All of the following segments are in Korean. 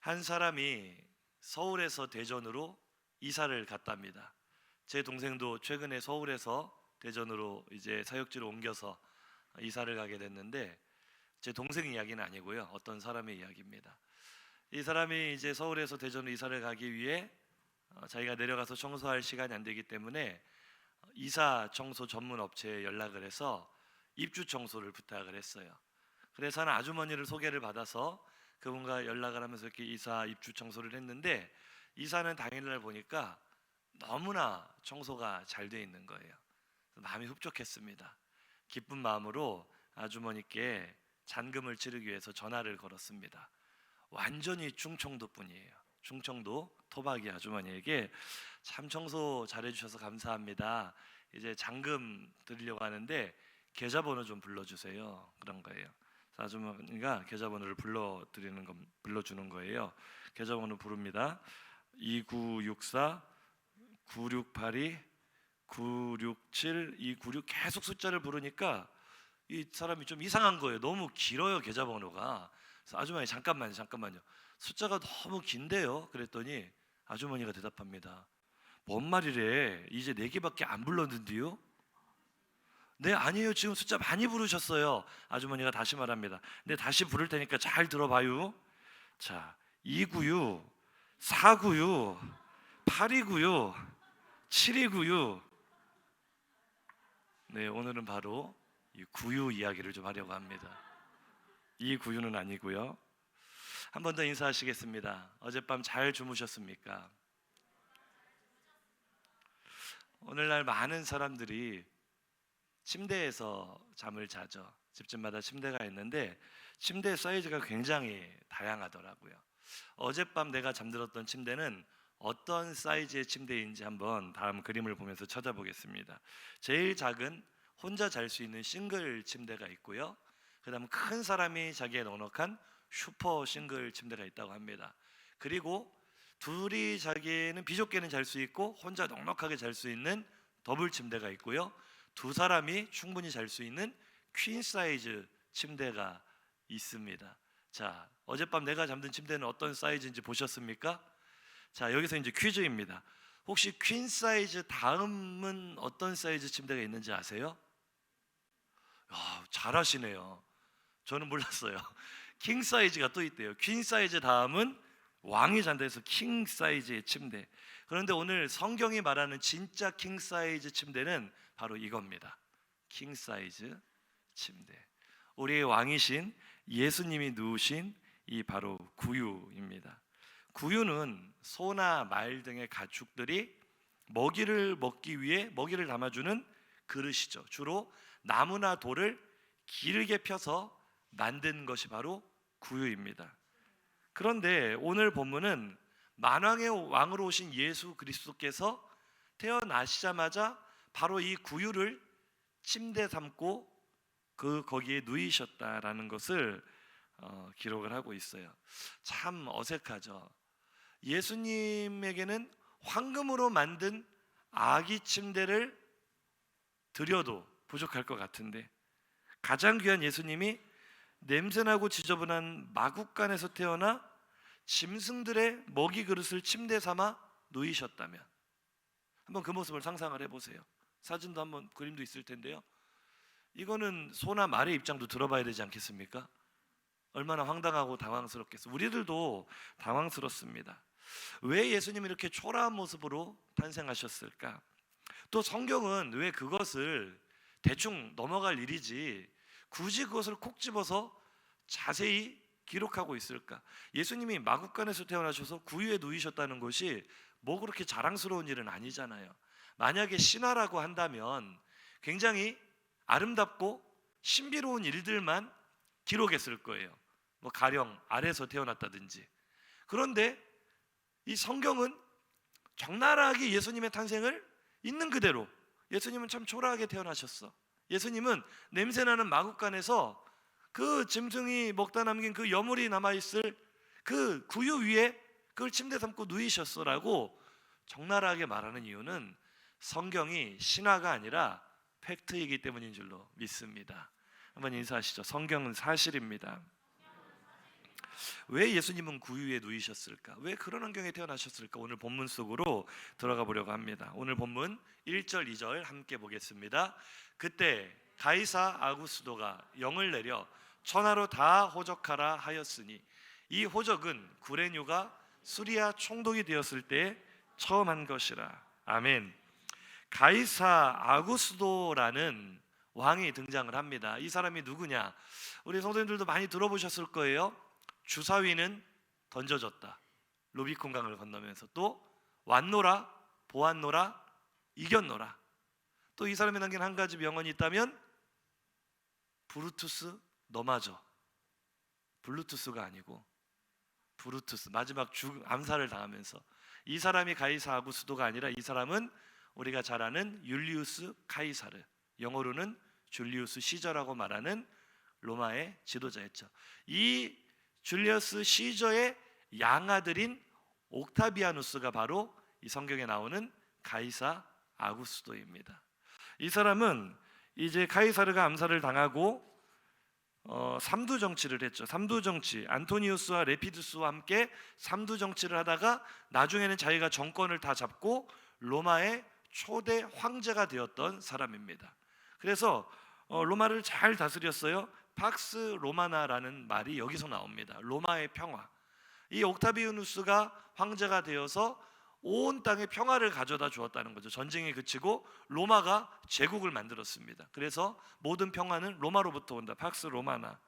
한 사람이 서울에서 대전으로 이사를 갔답니다. 제 동생도 최근에 서울에서 대전으로 이제 사역지로 옮겨서 이사를 가게 됐는데, 제 동생 이야기는 아니고요, 어떤 사람의 이야기입니다. 이 사람이 이제 서울에서 대전으로 이사를 가기 위해 자기가 내려가서 청소할 시간이 안 되기 때문에 이사 청소 전문 업체에 연락을 해서 입주 청소를 부탁을 했어요. 그래서 한 아주머니를 소개를 받아서 그분과 연락을 하면서 이렇게 이사 입주 청소를 했는데, 이사는 당일날 보니까 너무나 청소가 잘 돼 있는 거예요. 마음이 흡족했습니다. 기쁜 마음으로 아주머니께 잔금을 치르기 위해서 전화를 걸었습니다. 완전히 충청도 분이에요. 충청도 토박이 아주머니에게 참 청소 잘해주셔서 감사합니다. 이제 잔금 드리려고 하는데 계좌번호 좀 불러주세요. 그런 거예요. 아주머니가 계좌번호를 불러주는 거예요. 계좌번호 부릅니다. 2964 9682 967 296 계속 숫자를 부르니까 이 사람이 좀 이상한 거예요. 너무 길어요, 계좌번호가. 그래서 아주머니 잠깐만요. 숫자가 너무 긴데요. 그랬더니 아주머니가 대답합니다. 뭔 말이래? 이제 4개밖에 안 불렀는데요? 네, 아니에요. 지금 숫자 많이 부르셨어요. 아주머니가 다시 말합니다. 네, 다시 부를 테니까 잘 들어봐요. 자, 296 496 829 729. 네, 오늘은 바로 이 구유 이야기를 좀 하려고 합니다. 이 구유는 아니고요. 한 번 더 인사하시겠습니다. 어젯밤 잘 주무셨습니까? 오늘날 많은 사람들이 침대에서 잠을 자죠. 집집마다 침대가 있는데 침대 사이즈가 굉장히 다양하더라고요. 어젯밤 내가 잠들었던 침대는 어떤 사이즈의 침대인지 한번 다음 그림을 보면서 찾아보겠습니다. 제일 작은 혼자 잘 수 있는 싱글 침대가 있고요. 그 다음 큰 사람이 자기에 넉넉한 슈퍼 싱글 침대가 있다고 합니다. 그리고 둘이 자기는 비좁게는 잘 수 있고 혼자 넉넉하게 잘 수 있는 더블 침대가 있고요. 두 사람이 충분히 잘 수 있는 퀸 사이즈 침대가 있습니다. 자, 어젯밤 내가 잠든 침대는 어떤 사이즈인지 보셨습니까? 자, 여기서 이제 퀴즈입니다. 혹시 퀸 사이즈 다음은 어떤 사이즈 침대가 있는지 아세요? 잘하시네요. 저는 몰랐어요. 킹 사이즈가 또 있대요. 퀸 사이즈 다음은 왕이 잔다 해서 킹 사이즈의 침대. 그런데 오늘 성경이 말하는 진짜 킹 사이즈 침대는 바로 이겁니다. 킹 사이즈 침대. 우리의 왕이신 예수님이 누우신 이 바로 구유입니다. 구유는 소나 말 등의 가축들이 먹이를 먹기 위해 먹이를 담아주는 그릇이죠. 주로 나무나 돌을 길게 펴서 만든 것이 바로 구유입니다. 그런데 오늘 본문은 만왕의 왕으로 오신 예수 그리스도께서 태어나시자마자 바로 이 구유를 침대 삼고 거기에 누이셨다라는 것을 기록을 하고 있어요. 참 어색하죠. 예수님에게는 황금으로 만든 아기 침대를 드려도 부족할 것 같은데, 가장 귀한 예수님이 냄새나고 지저분한 마국간에서 태어나 짐승들의 먹이 그릇을 침대 삼아 누이셨다면, 한번 그 모습을 상상을 해보세요. 사진도 한번, 그림도 있을 텐데요. 이거는 소나 말의 입장도 들어봐야 되지 않겠습니까? 얼마나 황당하고 당황스럽겠어요. 우리들도 당황스럽습니다. 왜 예수님이 이렇게 초라한 모습으로 탄생하셨을까? 또 성경은 왜 그것을 대충 넘어갈 일이지 굳이 그것을 콕 집어서 자세히 기록하고 있을까? 예수님이 마국간에서 태어나셔서 구유에 누이셨다는 것이 뭐 그렇게 자랑스러운 일은 아니잖아요. 만약에 신화라고 한다면 굉장히 아름답고 신비로운 일들만 기록했을 거예요. 뭐 가령 알에서 태어났다든지. 그런데 이 성경은 적나라하게 예수님의 탄생을 있는 그대로, 예수님은 참 초라하게 태어나셨어. 예수님은 냄새나는 마국간에서 그 짐승이 먹다 남긴 그 여물이 남아있을 그 구유 위에 그걸 침대 삼고 누이셨어라고 적나라하게 말하는 이유는 성경이 신화가 아니라 팩트이기 때문인 줄로 믿습니다. 한번 인사하시죠. 성경은 사실입니다. 왜 예수님은 구유에 누이셨을까? 왜 그런 환경에 태어나셨을까? 오늘 본문 속으로 들어가 보려고 합니다. 오늘 본문 1절 2절 함께 보겠습니다. 그때 가이사 아구스도가 영을 내려 천하로 다 호적하라 하였으니 이 호적은 구레뉴가 수리아 총독이 되었을 때 처음 한 것이라. 아멘. 가이사 아구스도라는 왕이 등장을 합니다. 이 사람이 누구냐? 우리 성도님들도 많이 들어보셨을 거예요. 주사위는 던져졌다. 루비콘 강을 건너면서 또 왔노라, 보았노라, 이겼노라. 또 이 사람이 남긴 한 가지 명언이 있다면 브루투스 너마저. 블루투스가 아니고 브루투스, 마지막 암살을 당하면서. 이 사람이 가이사 아구스도가 아니라 이 사람은 우리가 잘 아는 율리우스 카이사르, 영어로는 줄리우스 시저라고 말하는 로마의 지도자였죠. 이 줄리우스 시저의 양아들인 옥타비아누스가 바로 이 성경에 나오는 가이사 아구스도입니다. 이 사람은 이제 카이사르가 암살을 당하고 삼두 정치를 했죠. 삼두 정치, 안토니우스와 레피두스와 함께 삼두 정치를 하다가 나중에는 자기가 정권을 다 잡고 로마의 초대 황제가 되었던 사람입니다. 그래서 로마를 잘 다스렸어요. 팍스 로마나라는 말이 여기서 나옵니다. 로마의 평화. 이 옥타비아누스가 황제가 되어서 온 땅에 평화를 가져다 주었다는 거죠. 전쟁이 그치고 로마가 제국을 만들었습니다. 그래서 모든 평화는 로마로부터 온다. 팍스 로마나.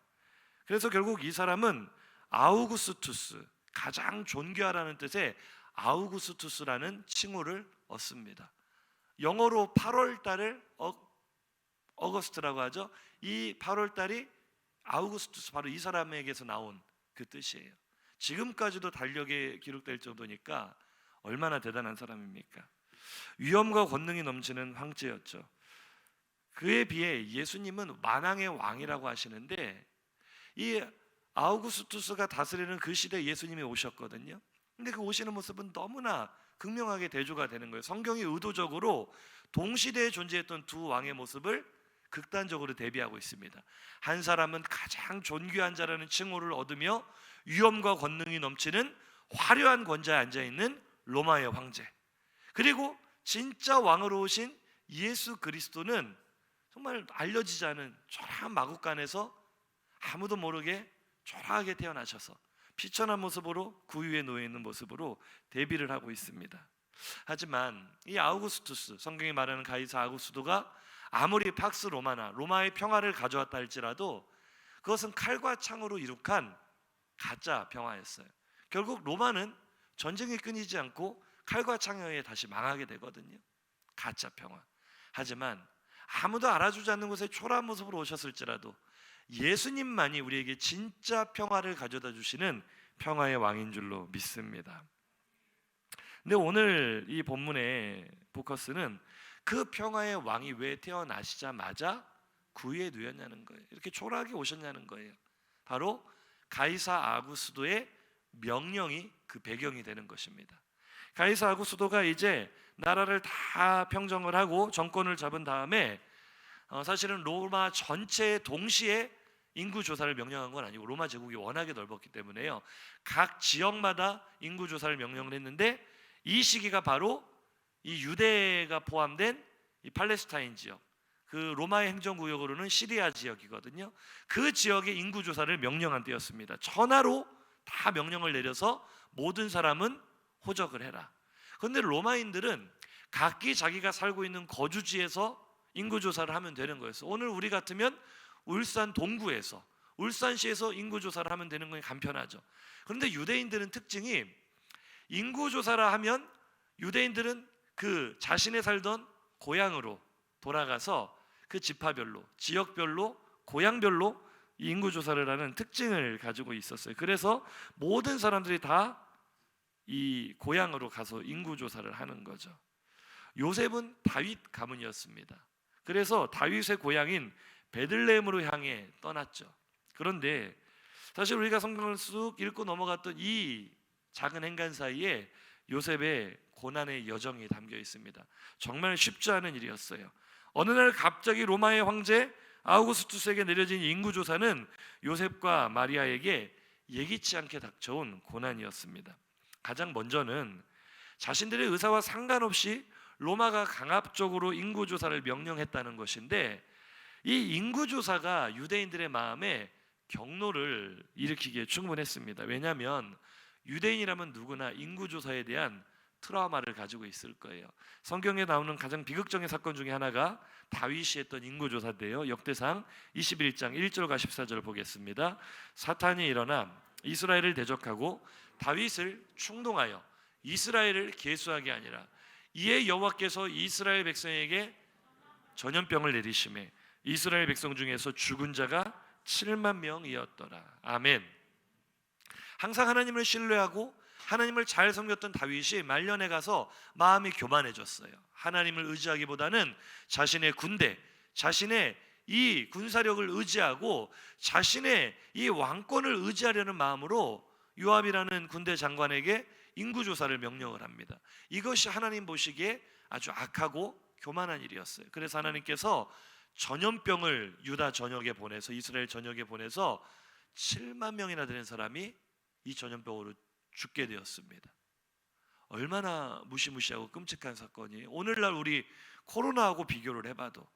그래서 결국 이 사람은 아우구스투스, 가장 존귀하라는 뜻의 아우구스투스라는 칭호를 얻습니다. 영어로 8월 달을 어거스트라고 하죠. 이 8월 달이 아우구스투스, 바로 이 사람에게서 나온 그 뜻이에요. 지금까지도 달력에 기록될 정도니까 얼마나 대단한 사람입니까? 위엄과 권능이 넘치는 황제였죠. 그에 비해 예수님은 만왕의 왕이라고 하시는데, 이 아우구스투스가 다스리는 그 시대에 예수님이 오셨거든요. 근데 그 오시는 모습은 너무나 극명하게 대조가 되는 거예요. 성경이 의도적으로 동시대에 존재했던 두 왕의 모습을 극단적으로 대비하고 있습니다. 한 사람은 가장 존귀한 자라는 칭호를 얻으며 위엄과 권능이 넘치는 화려한 권좌에 앉아있는 로마의 황제, 그리고 진짜 왕으로 오신 예수 그리스도는 정말 알려지지 않은 초라한 마국간에서 아무도 모르게 초라하게 태어나셔서 비천한 모습으로 구유에 놓여있는 모습으로 대비를 하고 있습니다. 하지만 이 아우구스투스, 성경이 말하는 가이사 아구스도가 아무리 팍스 로마나, 로마의 평화를 가져왔다 할지라도 그것은 칼과 창으로 이룩한 가짜 평화였어요. 결국 로마는 전쟁이 끊이지 않고 칼과 창에 의해 다시 망하게 되거든요. 가짜 평화. 하지만 아무도 알아주지 않는 곳에 초라한 모습으로 오셨을지라도 예수님만이 우리에게 진짜 평화를 가져다 주시는 평화의 왕인 줄로 믿습니다. 근데 오늘 이 본문의 포커스는 그 평화의 왕이 왜 태어나시자마자 구유에 누였냐는 거예요. 이렇게 초라하게 오셨냐는 거예요. 바로 가이사 아구스도의 명령이 그 배경이 되는 것입니다. 가이사 아구스도가 이제 나라를 다 평정을 하고 정권을 잡은 다음에 사실은 로마 전체에 동시에 인구 조사를 명령한 건 아니고, 로마 제국이 워낙에 넓었기 때문에요, 각 지역마다 인구 조사를 명령을 했는데, 이 시기가 바로 이 유대가 포함된 이 팔레스타인 지역, 그 로마의 행정구역으로는 시리아 지역이거든요. 그 지역의 인구 조사를 명령한 때였습니다. 전화로 다 명령을 내려서 모든 사람은 호적을 해라. 그런데 로마인들은 각기 자기가 살고 있는 거주지에서 인구조사를 하면 되는 거였어요. 오늘 우리 같으면 울산 동구에서, 울산시에서 인구조사를 하면 되는 건 간편하죠. 그런데 유대인들은 특징이, 인구조사라 하면 유대인들은 그 자신의 살던 고향으로 돌아가서 그 지파별로, 지역별로, 고향별로 이 인구조사를 하는 특징을 가지고 있었어요. 그래서 모든 사람들이 다 이 고향으로 가서 인구조사를 하는 거죠. 요셉은 다윗 가문이었습니다. 그래서 다윗의 고향인 베들레헴으로 향해 떠났죠. 그런데 사실 우리가 성경을 쑥 읽고 넘어갔던 이 작은 행간 사이에 요셉의 고난의 여정이 담겨 있습니다. 정말 쉽지 않은 일이었어요. 어느 날 갑자기 로마의 황제 아우구스투스에게 내려진 인구조사는 요셉과 마리아에게 예기치 않게 닥쳐온 고난이었습니다. 가장 먼저는 자신들의 의사와 상관없이 로마가 강압적으로 인구조사를 명령했다는 것인데, 이 인구조사가 유대인들의 마음에 경로를 일으키기에 충분했습니다. 왜냐하면 유대인이라면 누구나 인구조사에 대한 트라우마를 가지고 있을 거예요. 성경에 나오는 가장 비극적인 사건 중에 하나가 다윗이 했던 인구조사인데요. 역대상 21장 1절과 14절 보겠습니다. 사탄이 일어나 이스라엘을 대적하고 다윗을 충동하여 이스라엘을 계수하게 아니라 이에 여호와께서 이스라엘 백성에게 전염병을 내리심에 이스라엘 백성 중에서 죽은 자가 7만 명이었더라. 아멘. 항상 하나님을 신뢰하고 하나님을 잘 섬겼던 다윗이 말년에 가서 마음이 교만해졌어요. 하나님을 의지하기보다는 자신의 군대, 자신의 이 군사력을 의지하고 자신의 이 왕권을 의지하려는 마음으로 요압이라는 군대 장관에게 인구조사를 명령을 합니다. 이것이 하나님 보시기에 아주 악하고 교만한 일이었어요. 그래서 하나님께서 전염병을 유다 전역에 보내서, 이스라엘 전역에 보내서 7만 명이나 되는 사람이 이 전염병으로 죽게 되었습니다. 얼마나 무시무시하고 끔찍한 사건이에요. 오늘날 우리 코로나하고 비교를 해봐도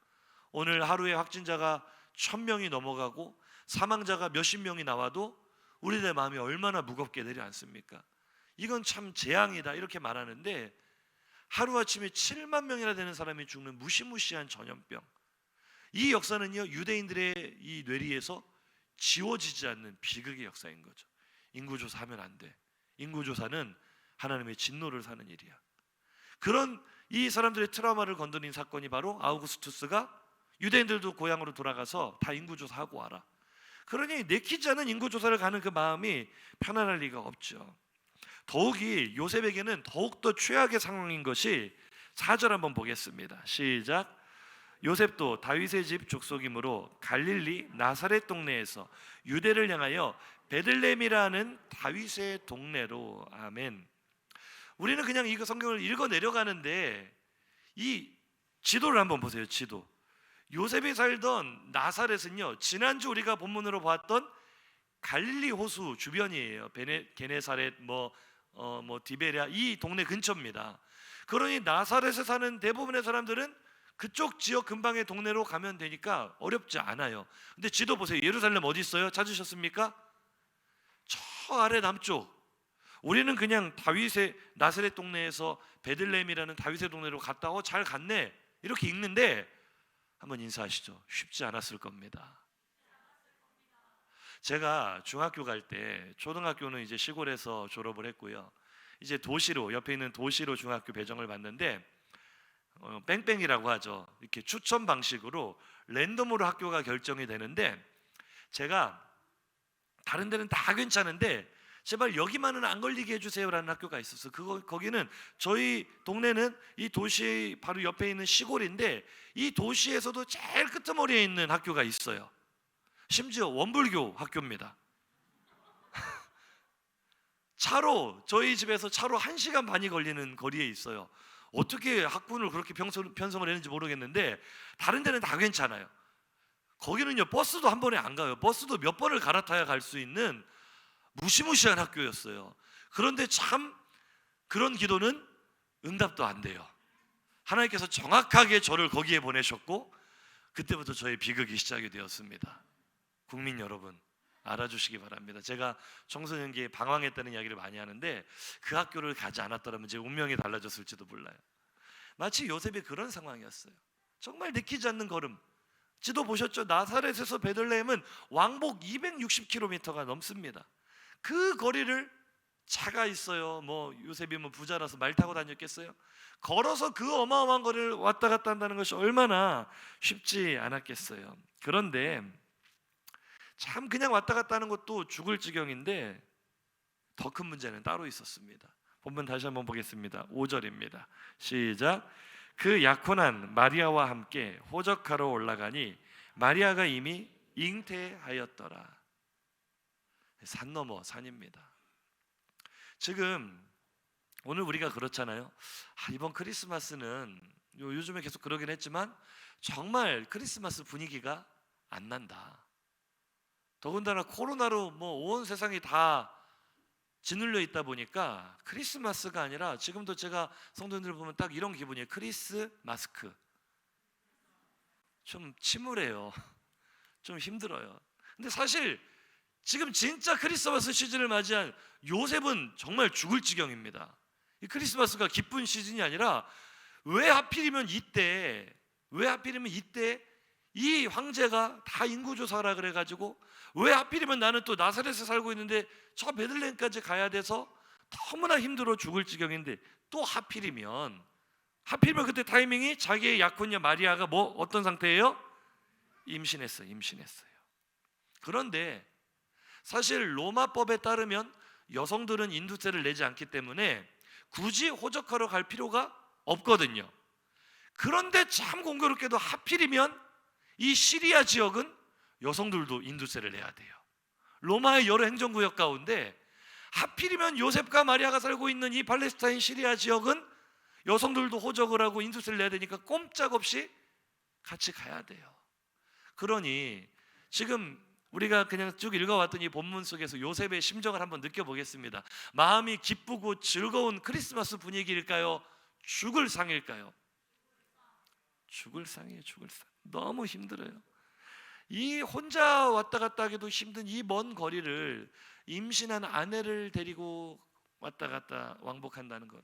오늘 하루에 확진자가 1000명이 넘어가고 사망자가 몇십 명이 나와도 우리들의 마음이 얼마나 무겁게 내려앉습니까? 이건 참 재앙이다 이렇게 말하는데, 하루아침에 7만 명이나 되는 사람이 죽는 무시무시한 전염병, 이 역사는요 유대인들의 이 뇌리에서 지워지지 않는 비극의 역사인 거죠. 인구조사하면 안 돼. 인구조사는 하나님의 진노를 사는 일이야. 그런 이 사람들의 트라우마를 건드린 사건이 바로 아우구스투스가 유대인들도 고향으로 돌아가서 다 인구조사하고 와라. 그러니 내키지 않은 인구조사를 가는 그 마음이 편안할 리가 없죠. 더욱이 요셉에게는 더욱더 최악의 상황인 것이 4절 한번 보겠습니다. 시작. 요셉도 다윗의 집 족속이므로 갈릴리 나사렛 동네에서 유대를 향하여 베들레헴이라는 다윗의 동네로. 아멘. 우리는 그냥 이거 성경을 읽어 내려가는데 이 지도를 한번 보세요. 지도. 요셉이 살던 나사렛은요 지난주 우리가 본문으로 봤던 갈릴리 호수 주변이에요. 게네사렛 뭐 디베랴 이 동네 근처입니다. 그러니 나사렛에 사는 대부분의 사람들은 그쪽 지역 근방의 동네로 가면 되니까 어렵지 않아요. 근데 지도 보세요. 예루살렘 어디 있어요? 찾으셨습니까? 저 아래 남쪽. 우리는 그냥 다윗의 나사렛 동네에서 베들레헴이라는 다윗의 동네로 갔다 잘 갔네 이렇게 읽는데, 한번 인사하시죠. 쉽지 않았을 겁니다. 제가 중학교 갈 때, 초등학교는 이제 시골에서 졸업을 했고요, 이제 도시로, 옆에 있는 도시로 중학교 배정을 받는데 뺑뺑이라고 하죠. 이렇게 추천 방식으로 랜덤으로 학교가 결정이 되는데, 제가 다른 데는 다 괜찮은데 제발 여기만은 안 걸리게 해주세요라는 학교가 있었어요. 거기는 저희 동네는 이 도시 바로 옆에 있는 시골인데 이 도시에서도 제일 끄트머리에 있는 학교가 있어요. 심지어 원불교 학교입니다. 차로, 저희 집에서 차로 1시간 반이 걸리는 거리에 있어요. 어떻게 학군을 그렇게 편성을 했는지 모르겠는데 다른 데는 다 괜찮아요. 거기는요 버스도 한 번에 안 가요. 버스도 몇 번을 갈아타야 갈 수 있는 무시무시한 학교였어요. 그런데 참 그런 기도는 응답도 안 돼요. 하나님께서 정확하게 저를 거기에 보내셨고 그때부터 저의 비극이 시작이 되었습니다. 국민 여러분 알아주시기 바랍니다. 제가 청소년기에 방황했다는 이야기를 많이 하는데 그 학교를 가지 않았더라면 제 운명이 달라졌을지도 몰라요. 마치 요셉이 그런 상황이었어요. 정말 내키지 않는 걸음. 지도 보셨죠? 나사렛에서 베들레헴은 왕복 260km가 넘습니다. 그 거리를 차가 있어요. 뭐 요셉이 부자라서 말 타고 다녔겠어요? 걸어서 그 어마어마한 거리를 왔다 갔다 한다는 것이 얼마나 쉽지 않았겠어요. 그런데 참 그냥 왔다 갔다 하는 것도 죽을 지경인데 더 큰 문제는 따로 있었습니다. 본문 다시 한번 보겠습니다. 5절입니다. 시작. 그 약혼한 마리아와 함께 호적하러 올라가니 마리아가 이미 잉태하였더라. 산 넘어 산입니다. 지금 오늘 우리가 그렇잖아요. 이번 크리스마스는 요즘에 계속 그러긴 했지만 정말 크리스마스 분위기가 안 난다. 더군다나 코로나로 뭐 온 세상이 다 짓눌려 있다 보니까 크리스마스가 아니라 지금도 제가 성도님들 보면 딱 이런 기분이에요. 크리스마스크. 좀 침울해요. 좀 힘들어요. 근데 사실 지금 진짜 크리스마스 시즌을 맞이한 요셉은 정말 죽을 지경입니다. 이 크리스마스가 기쁜 시즌이 아니라 왜 하필이면 이때 이 황제가 다 인구조사라 그래가지고 왜 하필이면 나는 또 나사렛에 살고 있는데 저 베들레헴까지 가야 돼서 너무나 힘들어 죽을 지경인데 또 하필이면 그때 타이밍이 자기의 약혼녀 마리아가 뭐 어떤 상태예요? 임신했어요. 그런데 사실 로마법에 따르면 여성들은 인두세를 내지 않기 때문에 굳이 호적하러 갈 필요가 없거든요. 그런데 참 공교롭게도 하필이면 이 시리아 지역은 여성들도 인두세를 내야 돼요. 로마의 여러 행정구역 가운데 하필이면 요셉과 마리아가 살고 있는 이 팔레스타인 시리아 지역은 여성들도 호적을 하고 인두세를 내야 되니까 꼼짝없이 같이 가야 돼요. 그러니 지금 우리가 그냥 쭉 읽어왔던 이 본문 속에서 요셉의 심정을 한번 느껴보겠습니다. 마음이 기쁘고 즐거운 크리스마스 분위기일까요? 죽을 상일까요? 죽을 상이에요. 너무 힘들어요. 이 혼자 왔다 갔다 하기도 힘든 이 먼 거리를 임신한 아내를 데리고 왔다 갔다 왕복한다는 것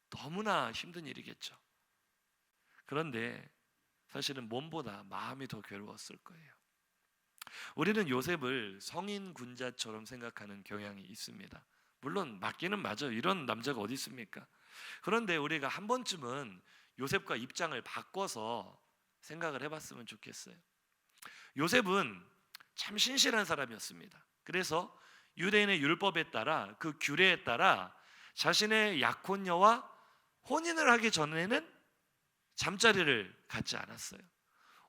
너무나 힘든 일이겠죠. 그런데 사실은 몸보다 마음이 더 괴로웠을 거예요. 우리는 요셉을 성인 군자처럼 생각하는 경향이 있습니다. 물론 맞기는 맞아요. 이런 남자가 어디 있습니까? 그런데 우리가 한 번쯤은 요셉과 입장을 바꿔서 생각을 해봤으면 좋겠어요. 요셉은 참 신실한 사람이었습니다. 그래서 유대인의 율법에 따라 그 규례에 따라 자신의 약혼녀와 혼인을 하기 전에는 잠자리를 갖지 않았어요.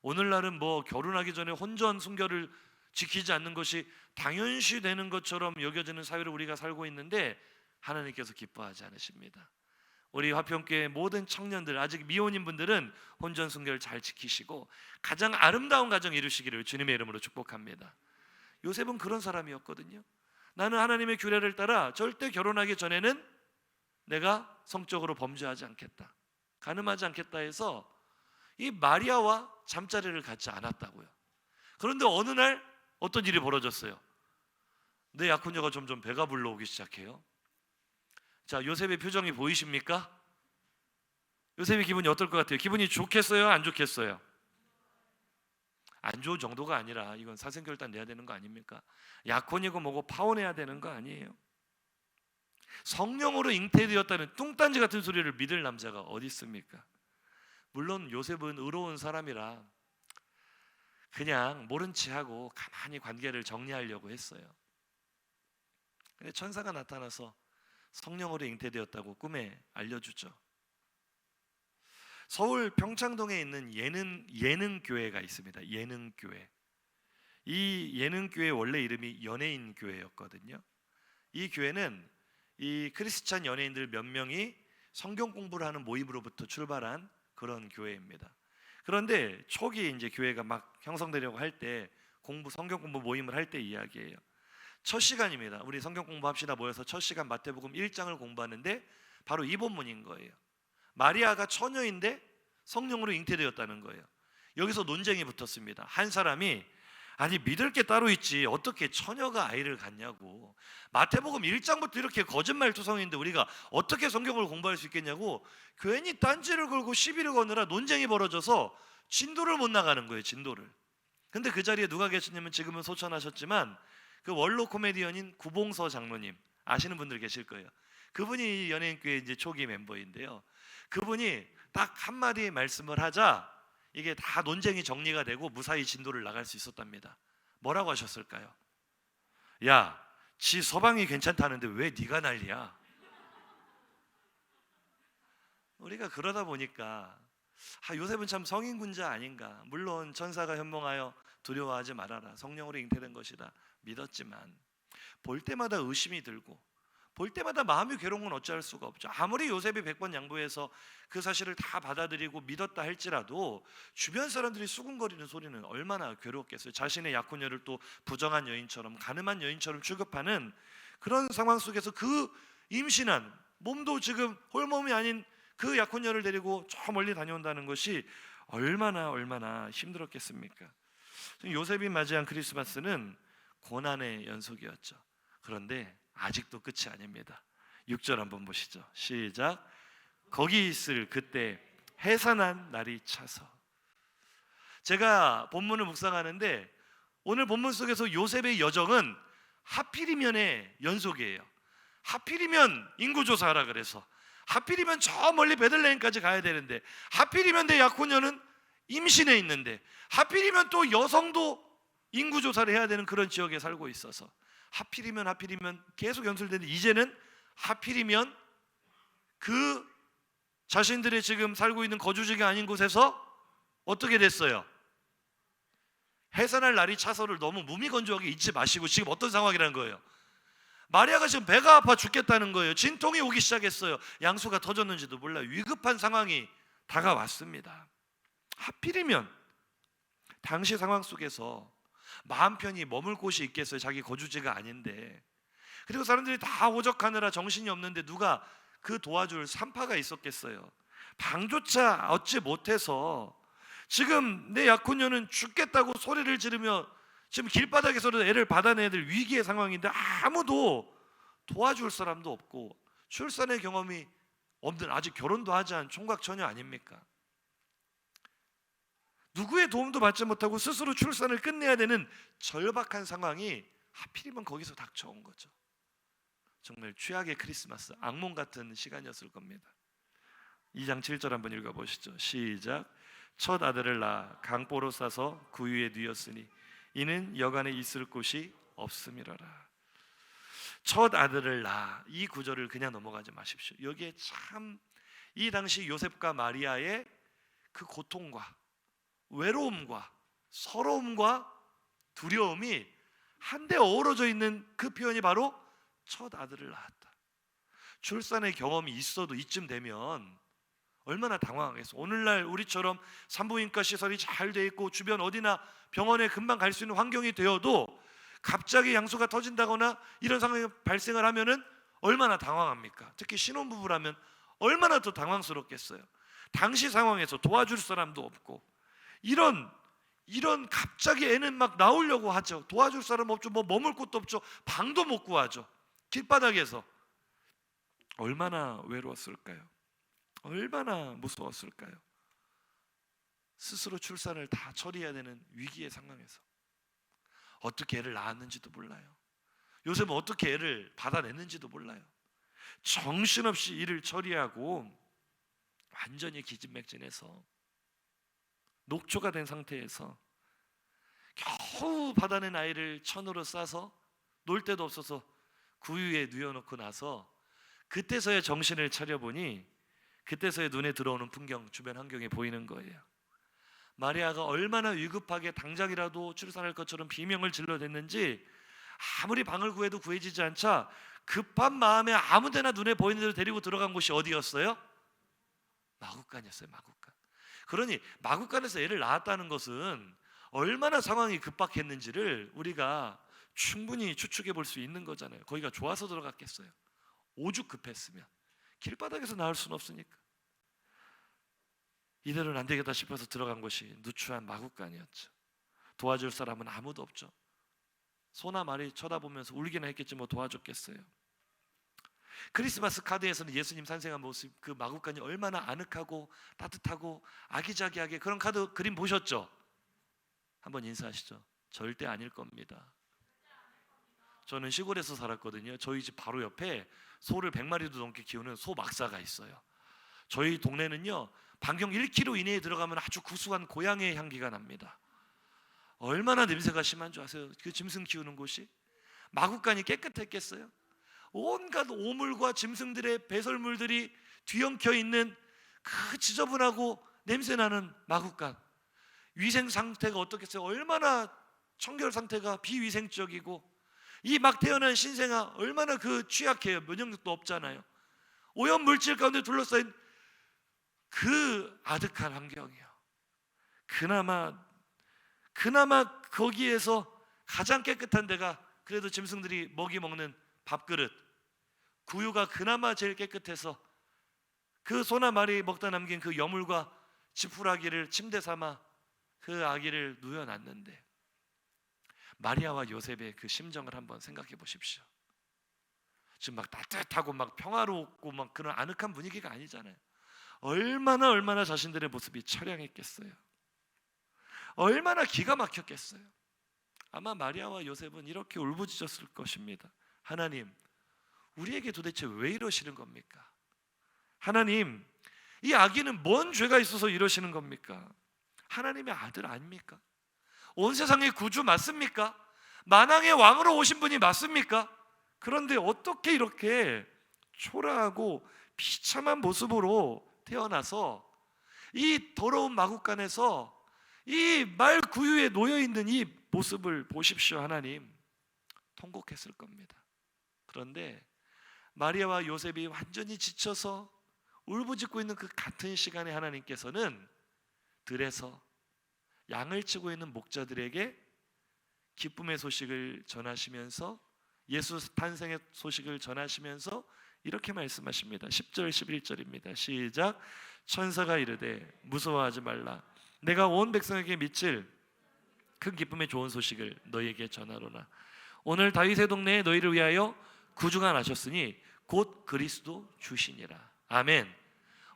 오늘날은 뭐 결혼하기 전에 혼전 순결을 지키지 않는 것이 당연시 되는 것처럼 여겨지는 사회를 우리가 살고 있는데 하나님께서 기뻐하지 않으십니다. 우리 화평교회 모든 청년들, 아직 미혼인 분들은 혼전 순결 잘 지키시고 가장 아름다운 가정 이루시기를 주님의 이름으로 축복합니다. 요셉은 그런 사람이었거든요. 나는 하나님의 규례를 따라 절대 결혼하기 전에는 내가 성적으로 범죄하지 않겠다, 간음하지 않겠다 해서 이 마리아와 잠자리를 갖지 않았다고요. 그런데 어느 날 어떤 일이 벌어졌어요. 내 약혼녀가 점점 배가 불러오기 시작해요. 자, 요셉의 표정이 보이십니까? 요셉의 기분이 어떨 것 같아요? 기분이 좋겠어요? 안 좋겠어요? 안 좋은 정도가 아니라 이건 사생결단 내야 되는 거 아닙니까? 약혼이고 뭐고 파혼해야 되는 거 아니에요? 성령으로 잉태되었다는 뚱딴지 같은 소리를 믿을 남자가 어디 있습니까? 물론 요셉은 의로운 사람이라 그냥 모른 체하고 가만히 관계를 정리하려고 했어요. 근데 천사가 나타나서 성령으로 잉태되었다고 꿈에 알려주죠. 서울 평창동에 있는 예능교회가 있습니다. 예능교회. 이 예능교회 원래 이름이 연예인교회였거든요. 이 교회는 이 크리스찬 연예인들 몇 명이 성경 공부를 하는 모임으로부터 출발한 그런 교회입니다. 그런데 초기 이제 교회가 막 형성되려고 할 때 성경 공부 모임을 할 때 이야기예요. 첫 시간입니다. 우리 성경 공부합시다 모여서 첫 시간 마태복음 1장을 공부하는데 바로 이 본문인 거예요. 마리아가 처녀인데 성령으로 잉태되었다는 거예요. 여기서 논쟁이 붙었습니다. 한 사람이 아니 믿을 게 따로 있지 어떻게 처녀가 아이를 갖냐고, 마태복음 1장부터 이렇게 거짓말투성인데 우리가 어떻게 성경을 공부할 수 있겠냐고 괜히 딴지를 걸고 시비를 거느라 논쟁이 벌어져서 진도를 못 나가는 거예요. 진도를. 근데 그 자리에 누가 계셨냐면 지금은 소천하셨지만 그 원로 코미디언인 구봉서 장로님 아시는 분들 계실 거예요. 그분이 연예인교회 이제 초기 멤버인데요. 그분이 딱 한마디 말씀을 하자 이게 다 논쟁이 정리가 되고 무사히 진도를 나갈 수 있었답니다. 뭐라고 하셨을까요? 야, 지 서방이 괜찮다는데 왜 네가 난리야? 우리가 그러다 보니까 요셉은 참 성인군자 아닌가. 물론 천사가 현몽하여 두려워하지 말아라, 성령으로 잉태된 것이다 믿었지만 볼 때마다 의심이 들고 볼 때마다 마음이 괴로운 건 어찌할 수가 없죠. 아무리 요셉이 100번 양보해서 그 사실을 다 받아들이고 믿었다 할지라도 주변 사람들이 수군거리는 소리는 얼마나 괴로웠겠어요. 자신의 약혼녀를 또 부정한 여인처럼, 가늠한 여인처럼 취급하는 그런 상황 속에서 그 임신한, 몸도 지금 홀몸이 아닌 그 약혼녀를 데리고 저 멀리 다녀온다는 것이 얼마나 힘들었겠습니까? 요셉이 맞이한 크리스마스는 고난의 연속이었죠. 그런데 아직도 끝이 아닙니다. 6절 한번 보시죠. 시작. 거기 있을 그때 해산한 날이 차서. 제가 본문을 묵상하는데 오늘 본문 속에서 요셉의 여정은 하필이면의 연속이에요. 하필이면 인구조사하라 그래서, 하필이면 저 멀리 베들레헴까지 가야 되는데, 하필이면 내 약혼녀는 임신해 있는데, 하필이면 또 여성도 인구조사를 해야 되는 그런 지역에 살고 있어서, 하필이면 계속 연출되는데, 이제는 하필이면 그 자신들의 지금 살고 있는 거주지가 아닌 곳에서 어떻게 됐어요? 해산할 날이 차서를 너무 무미건조하게 잊지 마시고 지금 어떤 상황이라는 거예요? 마리아가 지금 배가 아파 죽겠다는 거예요. 진통이 오기 시작했어요. 양수가 터졌는지도 몰라요. 위급한 상황이 다가왔습니다. 하필이면 당시 상황 속에서 마음 편히 머물 곳이 있겠어요? 자기 거주지가 아닌데. 그리고 사람들이 다 오적하느라 정신이 없는데 누가 그 도와줄 산파가 있었겠어요? 방조차 얻지 못해서 지금 내 약혼녀는 죽겠다고 소리를 지르며 지금 길바닥에서도 애를 받아내야 될 위기의 상황인데 아무도 도와줄 사람도 없고 출산의 경험이 없는, 아직 결혼도 하지 않은 총각 처녀 아닙니까? 누구의 도움도 받지 못하고 스스로 출산을 끝내야 되는 절박한 상황이 하필이면 거기서 닥쳐온 거죠. 정말 최악의 크리스마스, 악몽 같은 시간이었을 겁니다. 2장 7절 한번 읽어보시죠. 시작. 첫 아들을 낳아 강보로 싸서 구유에 뉘었으니 이는 여간에 있을 곳이 없음이로라. 첫 아들을 낳아, 이 구절을 그냥 넘어가지 마십시오. 여기에 참 이 당시 요셉과 마리아의 그 고통과 외로움과 서러움과 두려움이 한데 어우러져 있는 그 표현이 바로 첫 아들을 낳았다. 출산의 경험이 있어도 이쯤 되면 얼마나 당황하겠어. 오늘날 우리처럼 산부인과 시설이 잘 돼 있고 주변 어디나 병원에 금방 갈 수 있는 환경이 되어도 갑자기 양수가 터진다거나 이런 상황이 발생을 하면은 얼마나 당황합니까? 특히 신혼부부라면 얼마나 더 당황스럽겠어요. 당시 상황에서 도와줄 사람도 없고 이런 갑자기 애는 막 나오려고 하죠. 도와줄 사람 없죠. 뭐 머물 곳도 없죠. 방도 못 구하죠. 길바닥에서 얼마나 외로웠을까요? 얼마나 무서웠을까요? 스스로 출산을 다 처리해야 되는 위기의 상황에서 어떻게 애를 낳았는지도 몰라요. 요셉은 어떻게 애를 받아냈는지도 몰라요. 정신없이 일을 처리하고 완전히 기진맥진해서 녹초가 된 상태에서 겨우 받아낸 아이를 천으로 싸서 놀 데도 없어서 구유에 뉘어놓고 나서 그때서야 정신을 차려보니 그때서야 눈에 들어오는 풍경, 주변 환경이 보이는 거예요. 마리아가 얼마나 위급하게 당장이라도 출산할 것처럼 비명을 질러댔는지 아무리 방을 구해도 구해지지 않자 급한 마음에 아무데나 눈에 보이는 대로 데리고 들어간 곳이 어디였어요? 마구간이었어요. 마구간. 그러니 마구간에서 애를 낳았다는 것은 얼마나 상황이 급박했는지를 우리가 충분히 추측해 볼 수 있는 거잖아요. 거기가 좋아서 들어갔겠어요? 오죽 급했으면. 길바닥에서 나올 수는 없으니까. 이대로는 안 되겠다 싶어서 들어간 곳이 누추한 마구간이었죠. 도와줄 사람은 아무도 없죠. 소나 말이 쳐다보면서 울기나 했겠지 뭐 도와줬겠어요. 크리스마스 카드에서는 예수님 탄생한 모습, 그 마구간이 얼마나 아늑하고 따뜻하고 아기자기하게, 그런 카드 그림 보셨죠? 한번 인사하시죠. 절대 아닐 겁니다. 저는 시골에서 살았거든요. 저희 집 바로 옆에 소를 100마리도 넘게 키우는 소 막사가 있어요. 저희 동네는요, 반경 1km 이내에 들어가면 아주 구수한 고향의 향기가 납니다. 얼마나 냄새가 심한 줄 아세요? 그 짐승 키우는 곳이 마구간이 깨끗했겠어요? 온갖 오물과 짐승들의 배설물들이 뒤엉켜 있는 그 지저분하고 냄새나는 마구간, 위생 상태가 어떻겠어요? 얼마나 청결 상태가 비위생적이고 이 막 태어난 신생아 얼마나 그 취약해요. 면역력도 없잖아요. 오염 물질 가운데 둘러싸인 그 아득한 환경이요. 그나마 거기에서 가장 깨끗한 데가 그래도 짐승들이 먹이 먹는 밥그릇, 구유가 그나마 제일 깨끗해서 그 소나 말이 먹다 남긴 그 여물과 지푸라기를 침대 삼아 그 아기를 누워놨는데, 마리아와 요셉의 그 심정을 한번 생각해 보십시오. 지금 막 따뜻하고 막 평화롭고 막 그런 아늑한 분위기가 아니잖아요. 얼마나 자신들의 모습이 처량했겠어요. 얼마나 기가 막혔겠어요. 아마 마리아와 요셉은 이렇게 울부짖었을 것입니다. 하나님, 우리에게 도대체 왜 이러시는 겁니까? 하나님, 이 아기는 뭔 죄가 있어서 이러시는 겁니까? 하나님의 아들 아닙니까? 온 세상의 구주 맞습니까? 만왕의 왕으로 오신 분이 맞습니까? 그런데 어떻게 이렇게 초라하고 비참한 모습으로 태어나서 이 더러운 마구간에서 이 말 구유에 놓여있는 이 모습을 보십시오. 하나님, 통곡했을 겁니다. 그런데 마리아와 요셉이 완전히 지쳐서 울부짖고 있는 그 같은 시간에 하나님께서는 들에서 양을 치고 있는 목자들에게 기쁨의 소식을 전하시면서, 예수 탄생의 소식을 전하시면서 이렇게 말씀하십니다. 10절 11절입니다. 시작. 천사가 이르되 무서워하지 말라. 내가 온 백성에게 미칠 큰 기쁨의 좋은 소식을 너희에게 전하노라. 오늘 다윗의 동네에 너희를 위하여 구주가 나셨으니 곧 그리스도 주시니라. 아멘.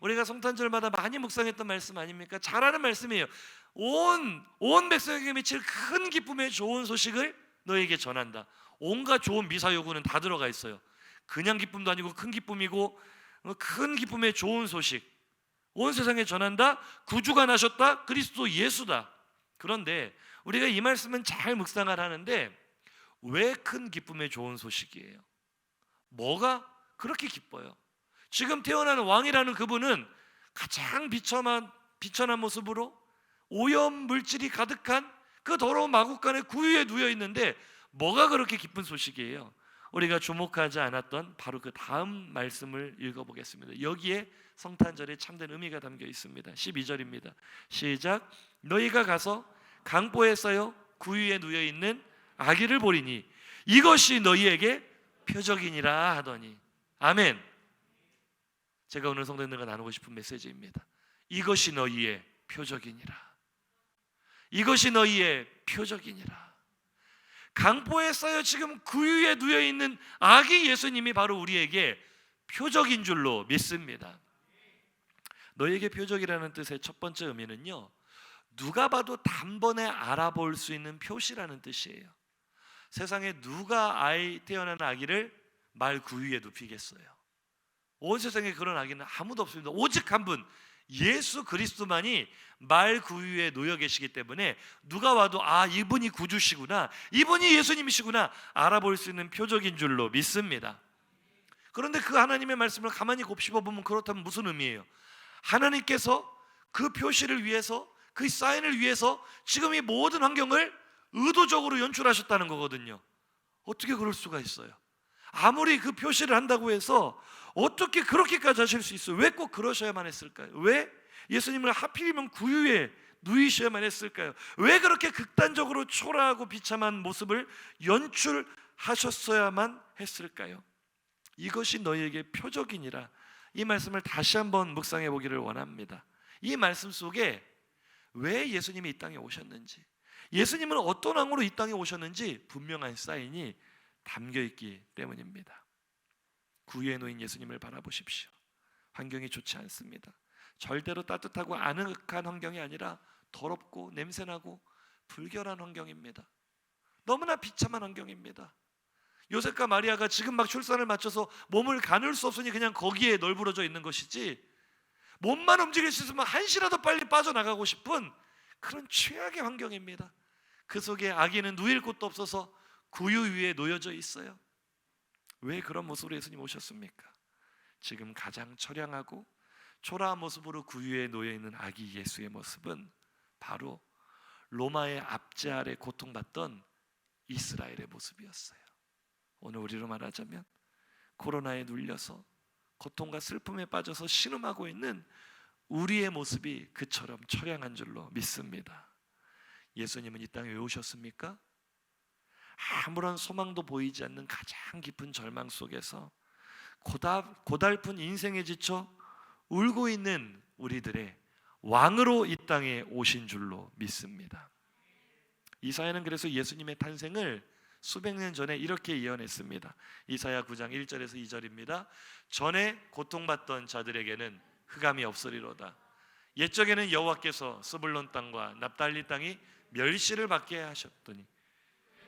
우리가 성탄절마다 많이 묵상했던 말씀 아닙니까? 잘 아는 말씀이에요. 온 백성에게 미칠 큰 기쁨의 좋은 소식을 너희에게 전한다. 온갖 좋은 미사여구는 다 들어가 있어요. 그냥 기쁨도 아니고 큰 기쁨이고, 큰 기쁨의 좋은 소식, 온 세상에 전한다. 구주가 나셨다. 그리스도 예수다. 그런데 우리가 이 말씀은 잘 묵상을 하는데 왜 큰 기쁨의 좋은 소식이에요? 뭐가 그렇게 기뻐요? 지금 태어나는 왕이라는 그분은 가장 비천한 모습으로 오염 물질이 가득한 그 더러운 마구간에 구유에 누워 있는데 뭐가 그렇게 기쁜 소식이에요? 우리가 주목하지 않았던 바로 그 다음 말씀을 읽어보겠습니다. 여기에 성탄절의 참된 의미가 담겨 있습니다. 12절입니다. 시작. 너희가 가서 강보에 쌓여 구유에 누워 있는 아기를 보리니 이것이 너희에게 표적이니라 하더니. 아멘. 제가 오늘 성도님들과 나누고 싶은 메시지입니다. 이것이 너희의 표적이니라. 이것이 너희의 표적이니라. 강보에 쌓여 지금 구유에 누워 있는 아기 예수님이 바로 우리에게 표적인 줄로 믿습니다. 너희에게 표적이라는 뜻의 첫 번째 의미는요, 누가 봐도 단번에 알아볼 수 있는 표시라는 뜻이에요. 세상에 누가 태어나는 아기를 말 구유에 눕히겠어요? 온 세상에 그런 아기는 아무도 없습니다. 오직 한 분, 예수 그리스도만이 말 구유에 놓여 계시기 때문에 누가 와도 이분이 구주시구나, 이분이 예수님이시구나 알아볼 수 있는 표적인 줄로 믿습니다. 그런데 그 하나님의 말씀을 가만히 곱씹어 보면 그렇다면 무슨 의미예요? 하나님께서 그 표시를 위해서, 그 사인을 위해서 지금 이 모든 환경을 의도적으로 연출하셨다는 거거든요. 어떻게 그럴 수가 있어요? 아무리 그 표시를 한다고 해서 어떻게 그렇게까지 하실 수 있어요? 왜 꼭 그러셔야만 했을까요? 왜 예수님을 하필이면 구유에 누이셔야만 했을까요? 왜 그렇게 극단적으로 초라하고 비참한 모습을 연출하셨어야만 했을까요? 이것이 너희에게 표적이니라. 이 말씀을 다시 한번 묵상해 보기를 원합니다. 이 말씀 속에 왜 예수님이 이 땅에 오셨는지, 예수님은 어떤 왕으로 이 땅에 오셨는지 분명한 사인이 담겨 있기 때문입니다. 구유에 놓인 예수님을 바라보십시오. 환경이 좋지 않습니다. 절대로 따뜻하고 아늑한 환경이 아니라 더럽고 냄새나고 불결한 환경입니다. 너무나 비참한 환경입니다. 요셉과 마리아가 지금 막 출산을 마쳐서 몸을 가눌 수 없으니 그냥 거기에 널브러져 있는 것이지, 몸만 움직일 수 있으면 한시라도 빨리 빠져나가고 싶은 그런 최악의 환경입니다. 그 속에 아기는 누일 곳도 없어서 구유 위에 놓여져 있어요. 왜 그런 모습으로 예수님 오셨습니까? 지금 가장 처량하고 초라한 모습으로 구유에 놓여있는 아기 예수의 모습은 바로 로마의 압제 아래 고통받던 이스라엘의 모습이었어요. 오늘 우리로 말하자면 코로나에 눌려서 고통과 슬픔에 빠져서 신음하고 있는 우리의 모습이 그처럼 처량한 줄로 믿습니다. 예수님은 이 땅에 왜 오셨습니까? 아무런 소망도 보이지 않는 가장 깊은 절망 속에서 고달픈 인생에 지쳐 울고 있는 우리들의 왕으로 이 땅에 오신 줄로 믿습니다. 이사야는 그래서 예수님의 탄생을 수백 년 전에 이렇게 예언했습니다. 이사야 9장 1절에서 2절입니다. 전에 고통받던 자들에게는 흑암이 없으리로다. 옛적에는 여호와께서 스불론 땅과 납달리 땅이 멸시를 받게 하셨더니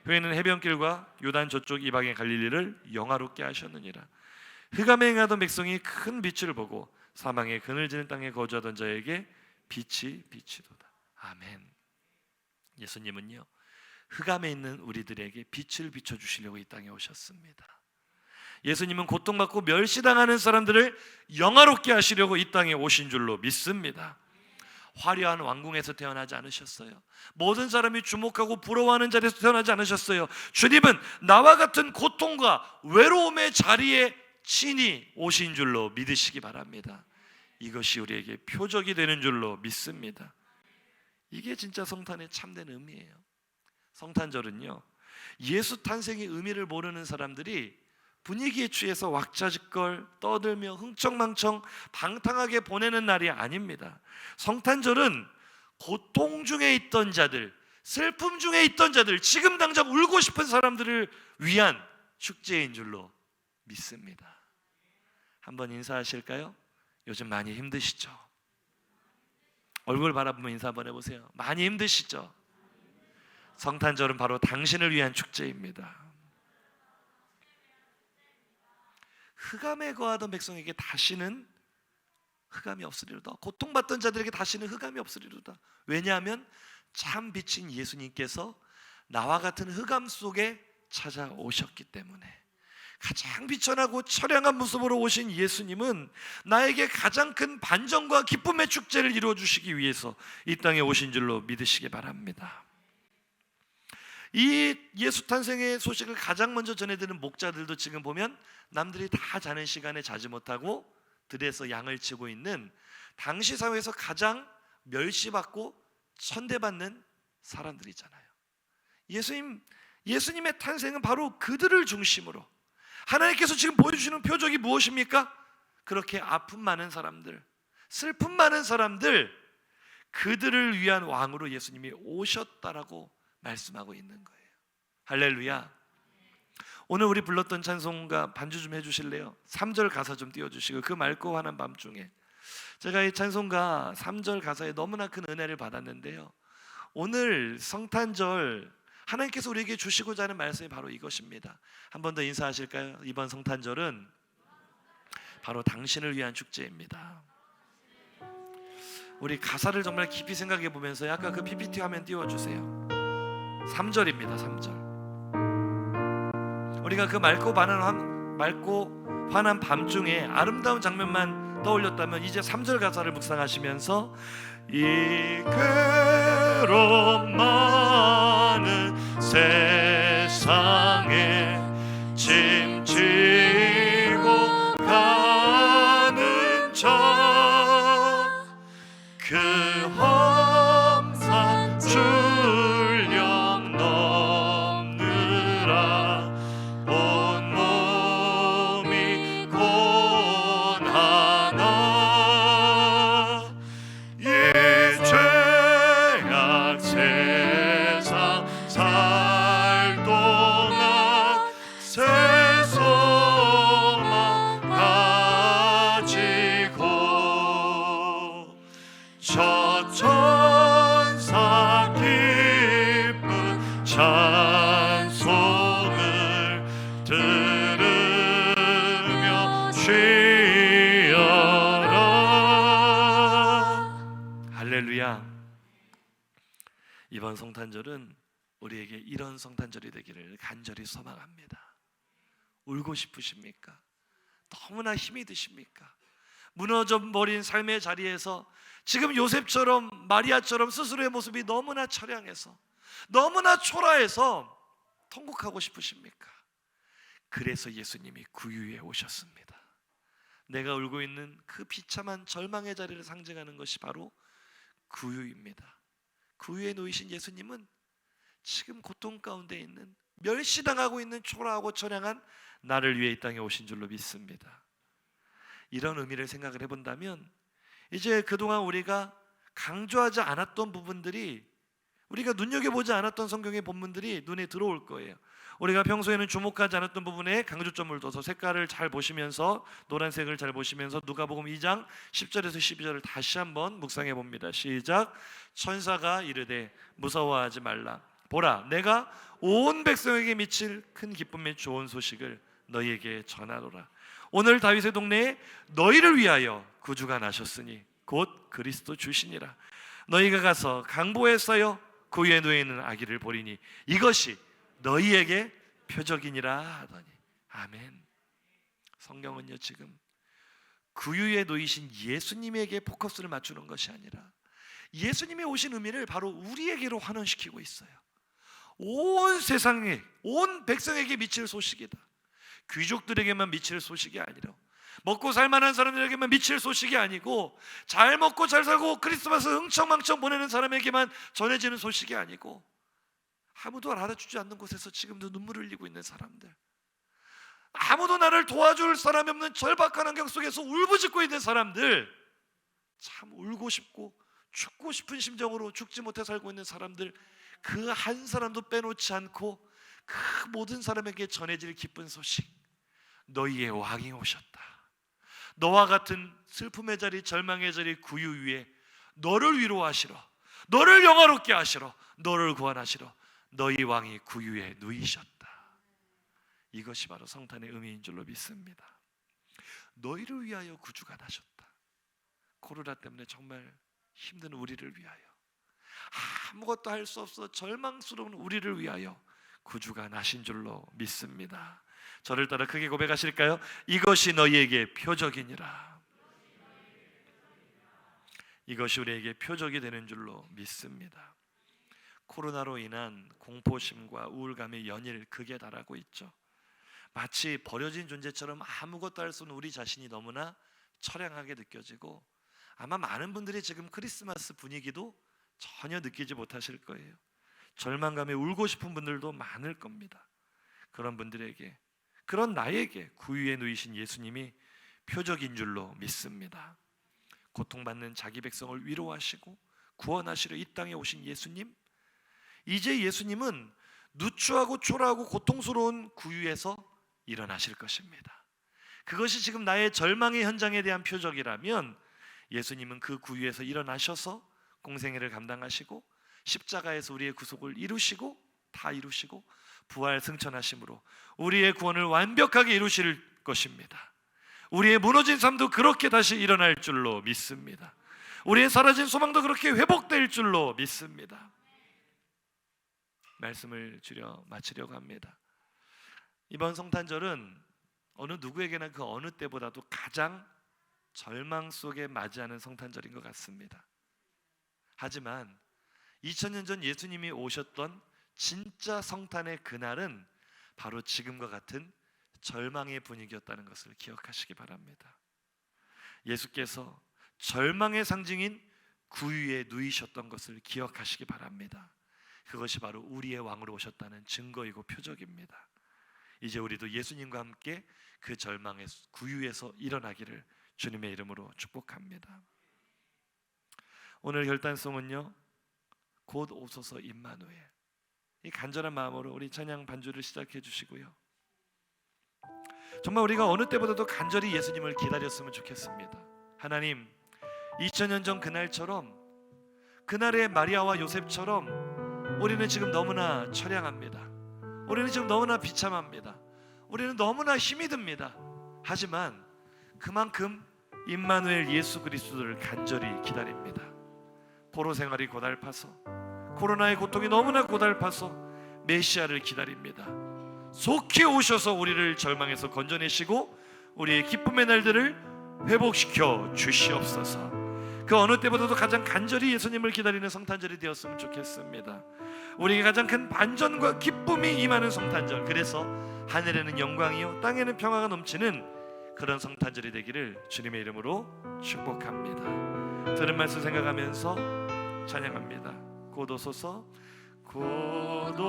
후에는 해변길과 요단 저쪽 이방의 갈릴리를 영화롭게 하셨느니라. 흑암에 행하던 백성이 큰 빛을 보고 사망의 그늘지는 땅에 거주하던 자에게 빛이 비치도다. 아멘. 예수님은요, 흑암에 있는 우리들에게 빛을 비춰주시려고 이 땅에 오셨습니다. 예수님은 고통받고 멸시당하는 사람들을 영화롭게 하시려고 이 땅에 오신 줄로 믿습니다. 화려한 왕궁에서 태어나지 않으셨어요. 모든 사람이 주목하고 부러워하는 자리에서 태어나지 않으셨어요. 주님은 나와 같은 고통과 외로움의 자리에 친히 오신 줄로 믿으시기 바랍니다. 이것이 우리에게 표적이 되는 줄로 믿습니다. 이게 진짜 성탄의 참된 의미예요. 성탄절은요, 예수 탄생의 의미를 모르는 사람들이 분위기에 취해서 왁자지껄 떠들며 흥청망청 방탕하게 보내는 날이 아닙니다. 성탄절은 고통 중에 있던 자들, 슬픔 중에 있던 자들, 지금 당장 울고 싶은 사람들을 위한 축제인 줄로 믿습니다. 한번 인사하실까요? 요즘 많이 힘드시죠? 얼굴 바라보면 인사 한번 해보세요. 많이 힘드시죠? 성탄절은 바로 당신을 위한 축제입니다. 흑암에 거하던 백성에게 다시는 흑암이 없으리로다. 고통받던 자들에게 다시는 흑암이 없으리로다. 왜냐하면 참 빛인 예수님께서 나와 같은 흑암 속에 찾아오셨기 때문에. 가장 비천하고 처량한 모습으로 오신 예수님은 나에게 가장 큰 반전과 기쁨의 축제를 이루어주시기 위해서 이 땅에 오신 줄로 믿으시기 바랍니다. 이 예수 탄생의 소식을 가장 먼저 전해드리는 목자들도 지금 보면 남들이 다 자는 시간에 자지 못하고 들에서 양을 치고 있는 당시 사회에서 가장 멸시받고 천대받는 사람들이잖아요. 예수님의 탄생은 바로 그들을 중심으로, 하나님께서 지금 보여주시는 표적이 무엇입니까? 그렇게 아픔 많은 사람들, 슬픔 많은 사람들, 그들을 위한 왕으로 예수님이 오셨다라고 말씀하고 있는 거예요. 할렐루야. 오늘 우리 불렀던 찬송가 반주 좀 해주실래요? 3절 가사 좀 띄워주시고, 그 맑고 환한 밤중에. 제가 이 찬송가 3절 가사에 너무나 큰 은혜를 받았는데요, 오늘 성탄절 하나님께서 우리에게 주시고자 하는 말씀이 바로 이것입니다. 한 번 더 인사하실까요? 이번 성탄절은 바로 당신을 위한 축제입니다. 우리 가사를 정말 깊이 생각해 보면서 아까 그 PPT 화면 띄워주세요. 3절입니다. 3절. 우리가 그 맑고 환한 밤중에 아름다운 장면만 떠올렸다면 이제 3절 가사를 묵상하시면서 이 괴로움 많은 세상에 짐지고 가는 그 험산 출령 넘느라 온몸이 고난하나 이 죄악 세상 살 동안 새 소망 가지고 저 천사 기쁜 찬송을 들으며 쉬어라. 할렐루야. 이번 성탄절은 우리에게 이런 성탄절이 되기를 간절히 소망합니다. 울고 싶으십니까? 너무나 힘이 드십니까? 무너져 버린 삶의 자리에서 지금 요셉처럼 마리아처럼 스스로의 모습이 너무나 처량해서 너무나 초라해서 통곡하고 싶으십니까? 그래서 예수님이 구유에 오셨습니다. 내가 울고 있는 그 비참한 절망의 자리를 상징하는 것이 바로 구유입니다. 구유에 놓이신 예수님은 지금 고통 가운데 있는, 멸시당하고 있는 초라하고 처량한 나를 위해 이 땅에 오신 줄로 믿습니다. 이런 의미를 생각을 해본다면 이제 그동안 우리가 강조하지 않았던 부분들이, 우리가 눈여겨보지 않았던 성경의 본문들이 눈에 들어올 거예요. 우리가 평소에는 주목하지 않았던 부분에 강조점을 둬서 색깔을 잘 보시면서, 노란색을 잘 보시면서 누가복음 2장 10절에서 12절을 다시 한번 묵상해 봅니다. 시작. 천사가 이르되 무서워하지 말라. 보라, 내가 온 백성에게 미칠 큰 기쁨의 좋은 소식을 너희에게 전하노라. 오늘 다윗의 동네에 너희를 위하여 구주가 나셨으니 곧 그리스도 주시니라. 너희가 가서 강보에 쌓여 구유에 누워 있는 아기를 보리니 이것이 너희에게 표적이니라 하더니. 아멘. 성경은요, 지금 구유에 놓이신 예수님에게 포커스를 맞추는 것이 아니라 예수님이 오신 의미를 바로 우리에게로 환원시키고 있어요. 온 세상에, 온 백성에게 미칠 소식이다. 귀족들에게만 미칠 소식이 아니라, 먹고 살만한 사람들에게만 미칠 소식이 아니고, 잘 먹고 잘 살고 크리스마스 흥청망청 보내는 사람에게만 전해지는 소식이 아니고, 아무도 알아주지 않는 곳에서 지금도 눈물을 흘리고 있는 사람들, 아무도 나를 도와줄 사람이 없는 절박한 환경 속에서 울부짖고 있는 사람들, 참 울고 싶고 죽고 싶은 심정으로 죽지 못해 살고 있는 사람들, 그 한 사람도 빼놓지 않고 그 모든 사람에게 전해질 기쁜 소식, 너희의 왕이 오셨다. 너와 같은 슬픔의 자리, 절망의 자리 구유 위에 너를 위로하시러, 너를 영화롭게 하시러, 너를 구원하시러 너희 왕이 구유에 누이셨다. 이것이 바로 성탄의 의미인 줄로 믿습니다. 너희를 위하여 구주가 나셨다. 코로나 때문에 정말 힘든 우리를 위하여, 아무것도 할 수 없어 절망스러운 우리를 위하여 구주가 나신 줄로 믿습니다. 저를 따라 크게 고백하실까요? 이것이 너희에게 표적이니라. 이것이 우리에게 표적이 되는 줄로 믿습니다. 코로나로 인한 공포심과 우울감의 연일 극에 달하고 있죠. 마치 버려진 존재처럼 아무것도 할 수 없는 우리 자신이 너무나 처량하게 느껴지고, 아마 많은 분들이 지금 크리스마스 분위기도 전혀 느끼지 못하실 거예요. 절망감에 울고 싶은 분들도 많을 겁니다. 그런 분들에게, 그런 나에게 구유에 누이신 예수님이 표적인 줄로 믿습니다. 고통받는 자기 백성을 위로하시고 구원하시려 이 땅에 오신 예수님, 이제 예수님은 누추하고 초라하고 고통스러운 구유에서 일어나실 것입니다. 그것이 지금 나의 절망의 현장에 대한 표적이라면, 예수님은 그 구유에서 일어나셔서 공생애를 감당하시고 십자가에서 우리의 구속을 이루시고, 다 이루시고 부활 승천하심으로 우리의 구원을 완벽하게 이루실 것입니다. 우리의 무너진 삶도 그렇게 다시 일어날 줄로 믿습니다. 우리의 사라진 소망도 그렇게 회복될 줄로 믿습니다. 말씀을 줄여 마치려고 합니다. 이번 성탄절은 어느 누구에게나 그 어느 때보다도 가장 절망 속에 맞이하는 성탄절인 것 같습니다. 하지만 2000년 전 예수님이 오셨던 진짜 성탄의 그날은 바로 지금과 같은 절망의 분위기였다는 것을 기억하시기 바랍니다. 예수께서 절망의 상징인 구유에 누이셨던 것을 기억하시기 바랍니다. 그것이 바로 우리의 왕으로 오셨다는 증거이고 표적입니다. 이제 우리도 예수님과 함께 그 절망의 구유에서 일어나기를 주님의 이름으로 축복합니다. 오늘 결단송은요, 곧 오소서 임마누엘, 이 간절한 마음으로 우리 찬양 반주를 시작해 주시고요, 정말 우리가 어느 때보다도 간절히 예수님을 기다렸으면 좋겠습니다. 하나님, 2000년 전 그날처럼, 그날의 마리아와 요셉처럼 우리는 지금 너무나 처량합니다. 우리는 지금 너무나 비참합니다. 우리는 너무나 힘이 듭니다. 하지만 그만큼 임마누엘 예수 그리스도를 간절히 기다립니다. 포로 생활이 고달파서, 코로나의 고통이 너무나 고달파서 메시아를 기다립니다. 속히 오셔서 우리를 절망에서 건져내시고 우리의 기쁨의 날들을 회복시켜 주시옵소서. 그 어느 때보다도 가장 간절히 예수님을 기다리는 성탄절이 되었으면 좋겠습니다. 우리에게 가장 큰 반전과 기쁨이 임하는 성탄절, 그래서 하늘에는 영광이요 땅에는 평화가 넘치는 그런 성탄절이 되기를 주님의 이름으로 축복합니다. 들은 말씀 생각하면서 찬양합니다. 고도소서 고도소서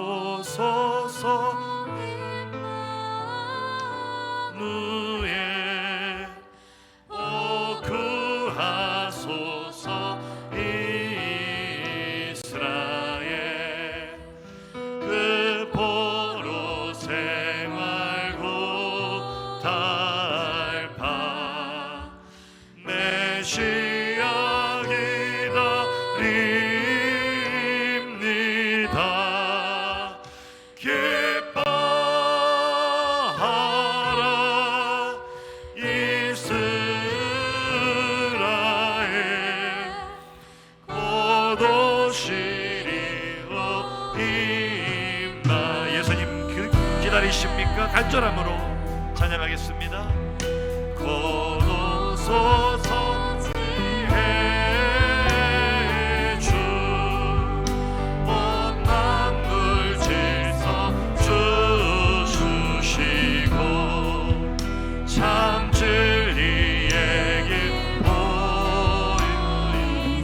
누에 오 구하소서 이스라엘 그 보로 생활고 달파 메시아 기다립니다. 기뻐하라 이스라엘 고도시리오 임마. 예수님 기다리십니까? 간절함으로 찬양하겠습니다. 고도소서 지혜 주 온 만물 질서 주시고 참 진리의 길 보여주니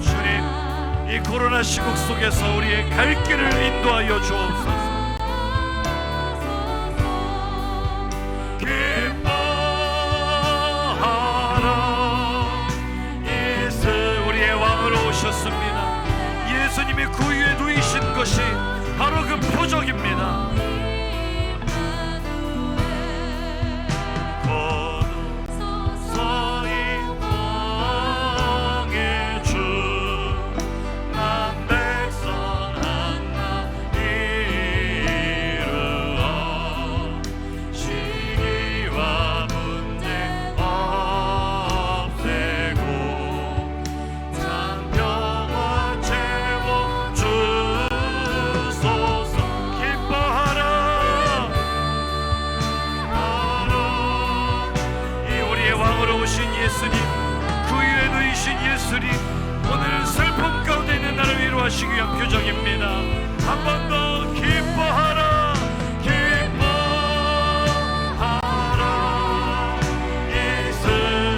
주님, 이 코로나 시국 속에서 우리의 갈 길을 인도하여 주옵소서. 오셨습니다. 예수님이 그 위에 누이신 것이 바로 그 표적입니다. 거두소서 이 땅의 주 난 백성 하나 이루어 시기와 문제 없애고 예수님, 그 위에 누이신 예수님, 오늘 슬픔 가운데 있는 나를 위로하시기 위한 표정입니다. 한 번 더 기뻐하라, 기뻐하라 이스라엘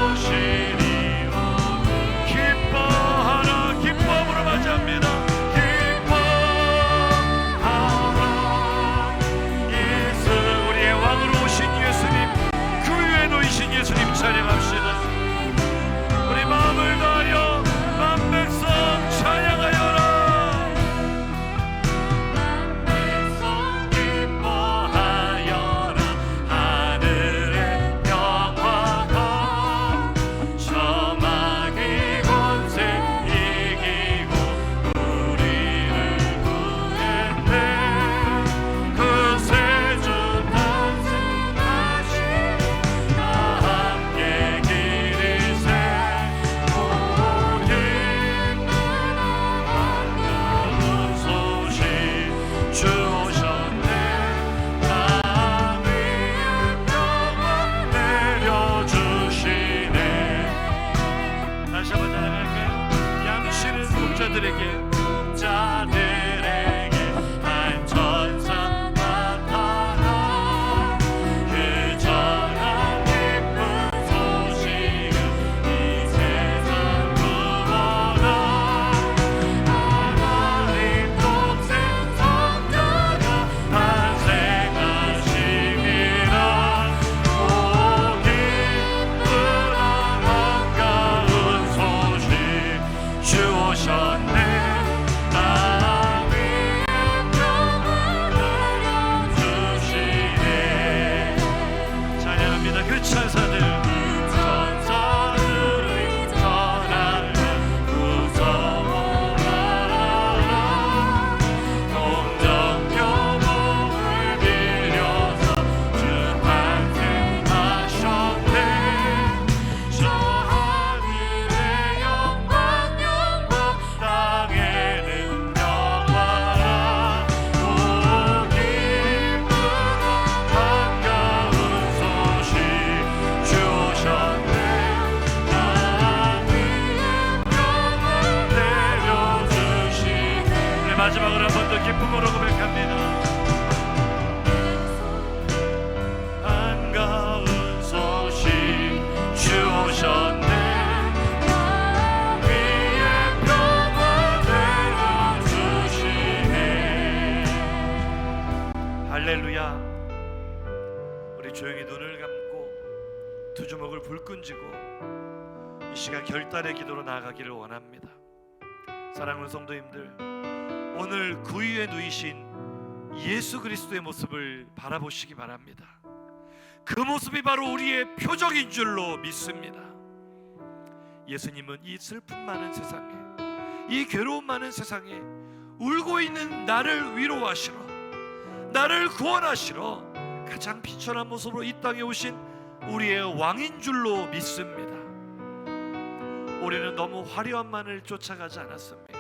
보도시리오. 기뻐하라, 기뻐함으로 맞이합니다. 예수님 찬양합시다. 우리 마음을 다하여 만백성 찬양하여 할렐루야. 우리 조용히 눈을 감고 두 주먹을 불끈 쥐고 이 시간 결단의 기도로 나아가기를 원합니다. 사랑하는 성도님들, 오늘 구유에 누이신 예수 그리스도의 모습을 바라보시기 바랍니다. 그 모습이 바로 우리의 표적인 줄로 믿습니다. 예수님은 이 슬픔 많은 세상에, 이 괴로움 많은 세상에 울고 있는 나를 위로하시러, 나를 구원하시러 가장 비천한 모습으로 이 땅에 오신 우리의 왕인 줄로 믿습니다. 우리는 너무 화려함만을 쫓아가지 않았습니까?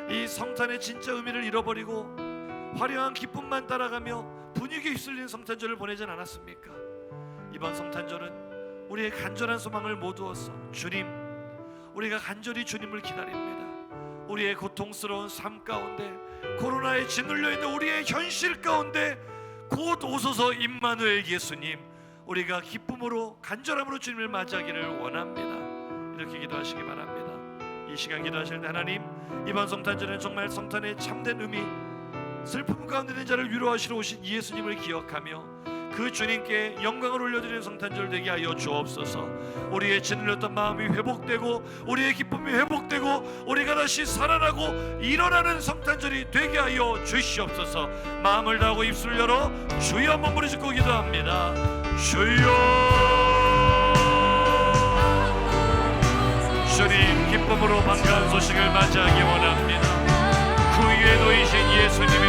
이 성탄의 진짜 의미를 잃어버리고 화려한 기쁨만 따라가며 분위기에 휩쓸린 성탄절을 보내진 않았습니까? 이번 성탄절은 우리의 간절한 소망을 모두어서 주님, 우리가 간절히 주님을 기다립니다. 우리의 고통스러운 삶 가운데, 코로나에 짓눌려 있는 우리의 현실 가운데 곧 오소서 임마누엘 예수님, 우리가 기쁨으로 간절함으로 주님을 맞이하기를 원합니다. 이렇게 기도하시기 바랍니다. 이 시간 기도하실 때 하나님, 이번 성탄절은 정말 성탄의 참된 의미, 슬픔 가운데 있는 자를 위로하시러 오신 예수님을 기억하며 그 주님께 영광을 올려드리는 성탄절 되게 하여 주옵소서. 우리의 짓눌렸던 마음이 회복되고 우리의 기쁨이 회복되고 우리가 다시 살아나고 일어나는 성탄절이 되게 하여 주시옵소서. 마음을 다하고 입술을 열어 주여 한번 부르짖고 기도합니다. 주여. 주님, 기쁨으로 반가운 소식을 맞이하기 원합니다. 그 위에 놓이신 예수님